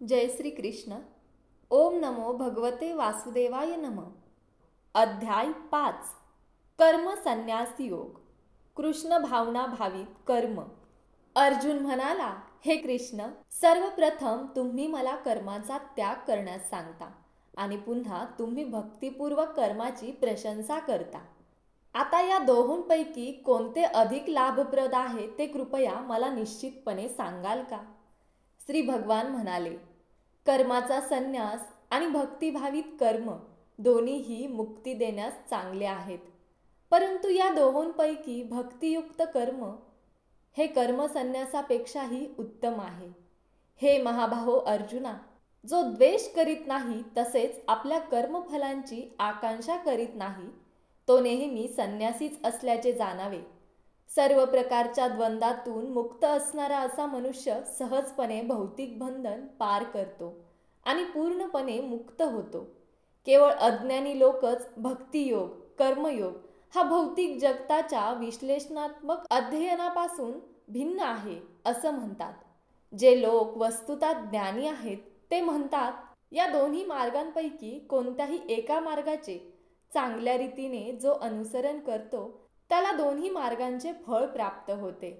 जय श्री कृष्ण. ओम नमो भगवते वासुदेवाय नमः. अध्याय 5. कर्म संन्यास योग. कृष्ण भावना भावित कर्म. अर्जुन म्हणाला, हे कृष्ण, सर्वप्रथम तुम्ही मला कर्माचा त्याग करण्यास सांगता आणि पुन्हा तुम्ही भक्तिपूर्वक कर्माची प्रशंसा करता. आता या दोहोंपैकी कोणते अधिक लाभप्रद आहे ते कृपया मला निश्चितपणे सांगाल का? श्री भगवान म्हणाले, कर्माचा संन्यास आणि भक्तिभावित कर्म दोन्हीही मुक्ती देण्यास चांगले आहेत, परंतु या दोहोंपैकी भक्तियुक्त कर्म हे कर्मसन्यासापेक्षाही उत्तम आहे. हे महाबाहो अर्जुना, जो द्वेष करीत नाही तसेच आपल्या कर्मफलांची आकांक्षा करीत नाही, तो नेहमी संन्यासीच असल्याचे जाणावे. सर्व प्रकारच्या द्वंद्वातून मुक्त असणारा असा मनुष्य सहजपणे भौतिक बंधन पार करतो आणि पूर्णपणे मुक्त होतो. केवळ अज्ञानी लोकच भक्तियोग, कर्मयोग हा भौतिक जगताच्या विश्लेषणात्मक अध्ययनापासून भिन्न आहे असं म्हणतात. जे लोक वस्तुतः ज्ञानी आहेत ते म्हणतात, या दोन्ही मार्गांपैकी कोणत्याही एका मार्गाचे चांगल्या रीतीने जो अनुसरण करतो त्याला दोन्ही मार्गांचे फळ प्राप्त होते.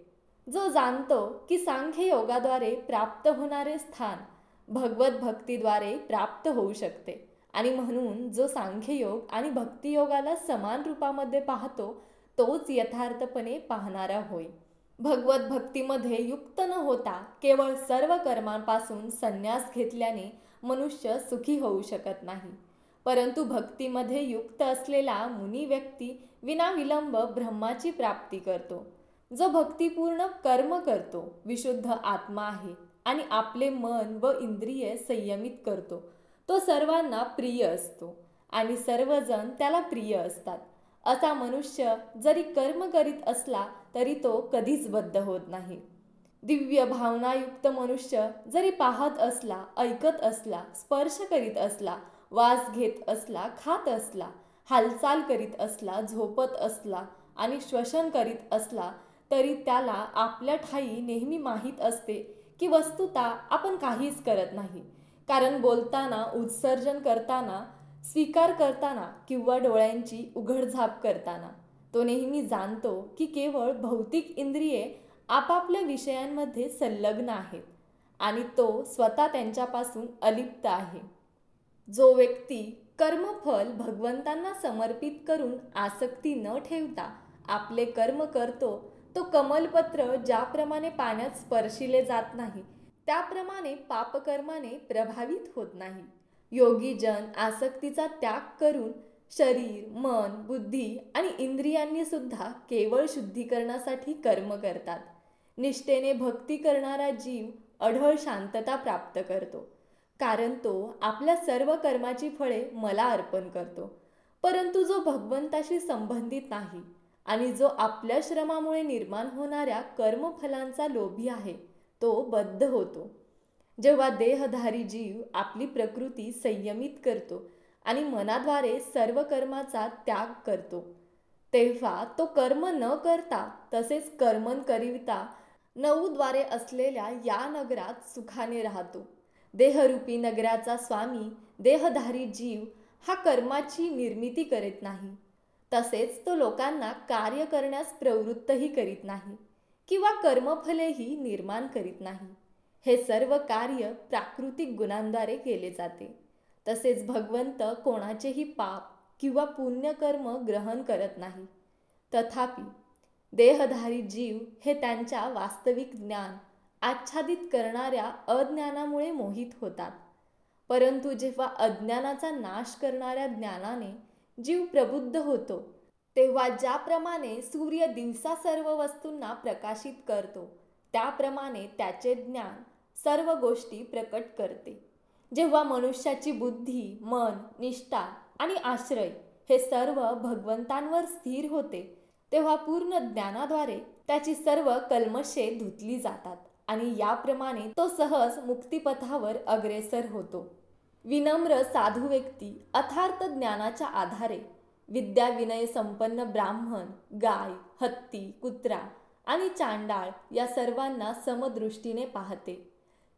जो जाणतो की सांख्य योगाद्वारे प्राप्त होणारे स्थान भगवत भक्तीद्वारे प्राप्त होऊ शकते आणि म्हणून जो सांख्ययोग आणि भक्तियोगाला समान रूपामध्ये पाहतो तोच यथार्थपणे पाहणारा होय. भगवत भक्तीमध्ये युक्त न होता केवळ सर्व कर्मांपासून संन्यास घेतल्याने मनुष्य सुखी होऊ शकत नाही, परंतु भक्तीमध्ये युक्त असलेला मुनी व्यक्ती विनाविलंब ब्रह्माची प्राप्ती करतो. जो भक्तिपूर्ण कर्म करतो विशुद्ध आत्मा आहे आणि आपले मन व इंद्रिये संयमित करतो, तो सर्वांना प्रिय असतो आणि सर्वजण त्याला प्रिय असतात. असा मनुष्य जरी कर्म करीत असला तरी तो कधीच बद्ध होत नाही. दिव्य भावनायुक्त मनुष्य जरी पाहत असला, ऐकत असला, स्पर्श करीत असला, वास घेत असला, खात असला, हालचाल करीत असला, झोपत असला आणि श्वसन करीत असला तरी त्याला आपल्या ठायी नेहमी माहीत असते की वस्तुतः आपण काहीच करत नाही. कारण बोलताना, उत्सर्जन करताना, स्वीकार करताना किंवा डोळ्यांची उघडझाप करताना तो नेहमी जाणतो की केवळ भौतिक इंद्रिये आपापल्या विषयांमध्ये संलग्न आहेत आणि तो स्वतः त्यांच्यापासून अलिप्त आहे. जो व्यक्ती कर्मफल भगवंतांना समर्पित करून आसक्ती न ठेवता आपले कर्म करतो, तो कमलपत्र ज्याप्रमाणे पाण्यात स्पर्शिले जात नाही त्याप्रमाणे पापकर्माने प्रभावित होत नाही. योगीजन आसक्तीचा त्याग करून शरीर, मन, बुद्धी आणि इंद्रियांनी सुद्धा केवळ शुद्धीकरणासाठी कर्म करतात. निष्ठेने भक्ती करणारा जीव अढळ शांतता प्राप्त करतो, कारण तो आपल्या सर्व कर्माची फळे मला अर्पण करतो. परंतु जो भगवंताशी संबंधित नाही आणि जो आपल्या श्रमामुळे निर्माण होणाऱ्या कर्मफलांचा लोभी आहे तो बद्ध होतो. जेव्हा देहधारी जीव आपली प्रकृती संयमित करतो आणि मनाद्वारे सर्व कर्माचा त्याग करतो, तेव्हा तो कर्म न करता तसेच कर्मन करिता 9 द्वारे असलेल्या या नगरात सुखाने राहतो. देहरूपी नगराचा स्वामी देहधारी जीव हा कर्माची निर्मिती करीत नाही, तसेच तो लोकांना कार्य करण्यास प्रवृत्तही करीत नाही किंवा कर्मफलेही निर्माण करीत नाही. हे सर्व कार्य प्राकृतिक गुणांद्वारे केले जाते. तसेच भगवंत कोणाचेही पाप किंवा पुण्यकर्म ग्रहण करत नाही. तथापि देहधारी जीव हे त्यांच्या वास्तविक ज्ञान आच्छादित करणाऱ्या अज्ञानामुळे मोहित होतात. परंतु जेव्हा अज्ञानाचा नाश करणाऱ्या ज्ञानाने जीव प्रबुद्ध होतो, तेव्हा ज्याप्रमाणे सूर्य दिवसा सर्व वस्तूंना प्रकाशित करतो त्याप्रमाणे त्याचे ज्ञान सर्व गोष्टी प्रकट करते. जेव्हा मनुष्याची बुद्धी, मन, निष्ठा आणि आश्रय हे सर्व भगवंतांवर स्थिर होते, तेव्हा पूर्ण ज्ञानाद्वारे त्याची सर्व कल्मशे धुतली जातात आणि याप्रमाणे तो सहज मुक्तिपथावर अग्रेसर होतो. विनम्र साधू व्यक्ती अथार्थ ज्ञानाच्या आधारे विद्या विनय संपन्न ब्राह्मण, गाय, हत्ती, कुत्रा आणि चांडाळ या सर्वांना समदृष्टीने पाहते.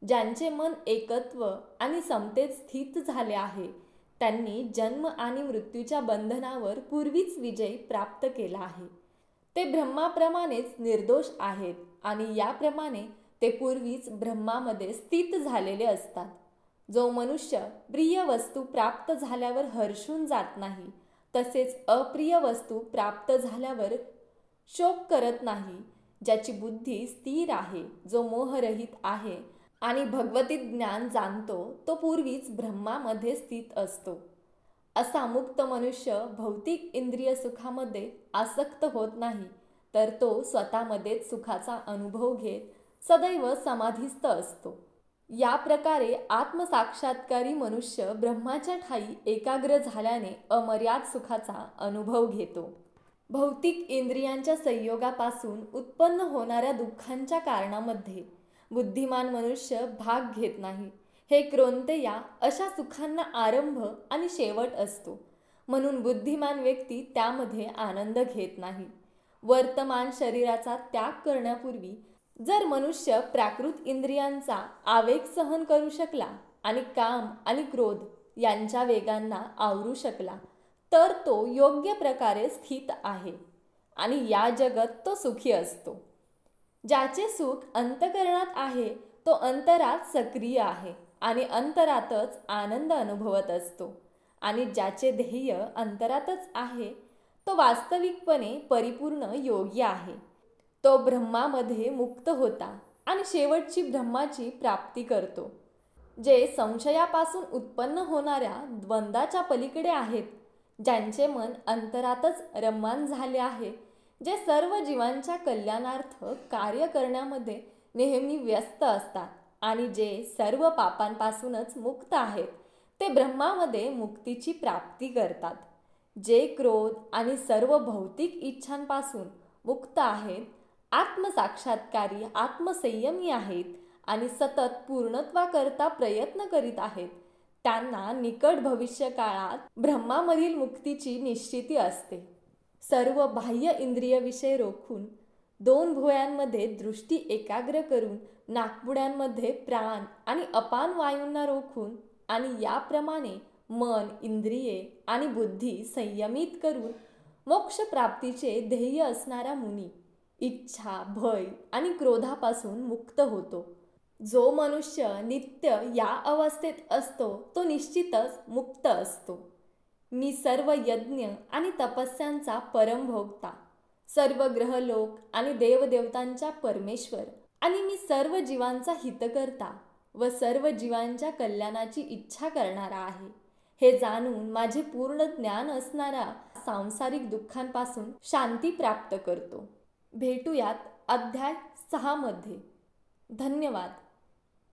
ज्यांचे मन एकत्व आणि समतेत स्थित झाले आहे त्यांनी जन्म आणि मृत्यूच्या बंधनावर पूर्वीच विजय प्राप्त केला आहे. ते ब्रह्माप्रमाणेच निर्दोष आहेत आणि याप्रमाणे ते पूर्वीच ब्रह्मामध्ये स्थित झालेले असतात. जो मनुष्य प्रिय वस्तू प्राप्त झाल्यावर हर्षून जात नाही, तसेच अप्रिय वस्तू प्राप्त झाल्यावर शोक करत नाही, ज्याची बुद्धी स्थिर आहे, जो मोहरहित आहे आणि भगवती ज्ञान जाणतो, तो पूर्वीच ब्रह्मामध्ये स्थित असतो. असा मुक्त मनुष्य भौतिक इंद्रिय सुखामध्ये आसक्त होत नाही, तर तो स्वतःमध्येच सुखाचा अनुभव घेत सदैव समाधीस्थ असतो. या प्रकारे आत्मसाक्षात्कारी मनुष्य ब्रह्माच्या ठायी एकाग्र झाल्याने अमर्याद सुखाचा अनुभव घेतो. भौतिक इंद्रियांच्या संयोगापासून उत्पन्न होणाऱ्या दुःखांच्या कारणामध्ये बुद्धिमान मनुष्य भाग घेत नाही. हे क्रोंतेया अशा सुखांना आरंभ आणि शेवट असतो, म्हणून बुद्धिमान व्यक्ती त्यामध्ये आनंद घेत नाही. वर्तमान शरीराचा त्याग करण्यापूर्वी जर मनुष्य प्राकृत इंद्रियांचा आवेग सहन करू शकला आणि काम आणि क्रोध यांच्या वेगांना आवरू शकला, तर तो योग्य प्रकारे स्थित आहे आणि या जगत तो सुखी असतो. ज्याचे सुख अंतःकरणात आहे तो अंतरात सक्रिय आहे आणि अंतरातच आनंद अनुभवत असतो, आणि ज्याचे ध्येय अंतरातच आहे तो वास्तविकपणे परिपूर्ण योगी आहे. तो ब्रह्मामध्ये मुक्त होता आणि शेवटची ब्रह्माची प्राप्ती करतो. जे संशयापासून उत्पन्न होणाऱ्या द्वंद्वाच्या पलीकडे आहेत, ज्यांचे मन अंतरातच रममाण झाले आहे, जे सर्व जीवांच्या कल्याणार्थ कार्य करण्यामध्ये नेहमी व्यस्त असतात आणि जे सर्व पापांपासूनच मुक्त आहेत, ते ब्रह्मामध्ये मुक्तीची प्राप्ती करतात. जे क्रोध आणि सर्व भौतिक इच्छांपासून मुक्त आहेत, आत्मसाक्षात्कारी आत्मसंयमी आहेत आणि सतत पूर्णत्वाकरता प्रयत्न करीत आहेत, त्यांना निकट भविष्य काळात ब्रह्मामधील मुक्तीची निश्चिती असते. सर्व बाह्य इंद्रिय विषय रोखून, दोन भुवयांमध्ये दृष्टी एकाग्र करून, नाकपुड्यांमध्ये प्राण आणि अपान वायूंना रोखून आणि याप्रमाणे मन, इंद्रिये आणि बुद्धी संयमित करून मोक्षप्राप्तीचे ध्येय असणारा मुनी इच्छा, भय आणि क्रोधापासून मुक्त होतो. जो मनुष्य नित्य या अवस्थेत असतो तो निश्चितच मुक्त असतो. मी सर्व यज्ञ आणि तपस्यांचा परमभोक्ता, सर्व ग्रहलोक आणि देवदेवतांचा परमेश्वर आणि मी सर्व जीवांचा हितकर्ता व सर्व जीवांच्या कल्याणाची इच्छा करणारा आहे, हे जाणून माझे पूर्ण ज्ञान असणारा सांसारिक दुःखांपासून शांती प्राप्त करतो. भेटूयात अध्याय 6 मध्ये. धन्यवाद.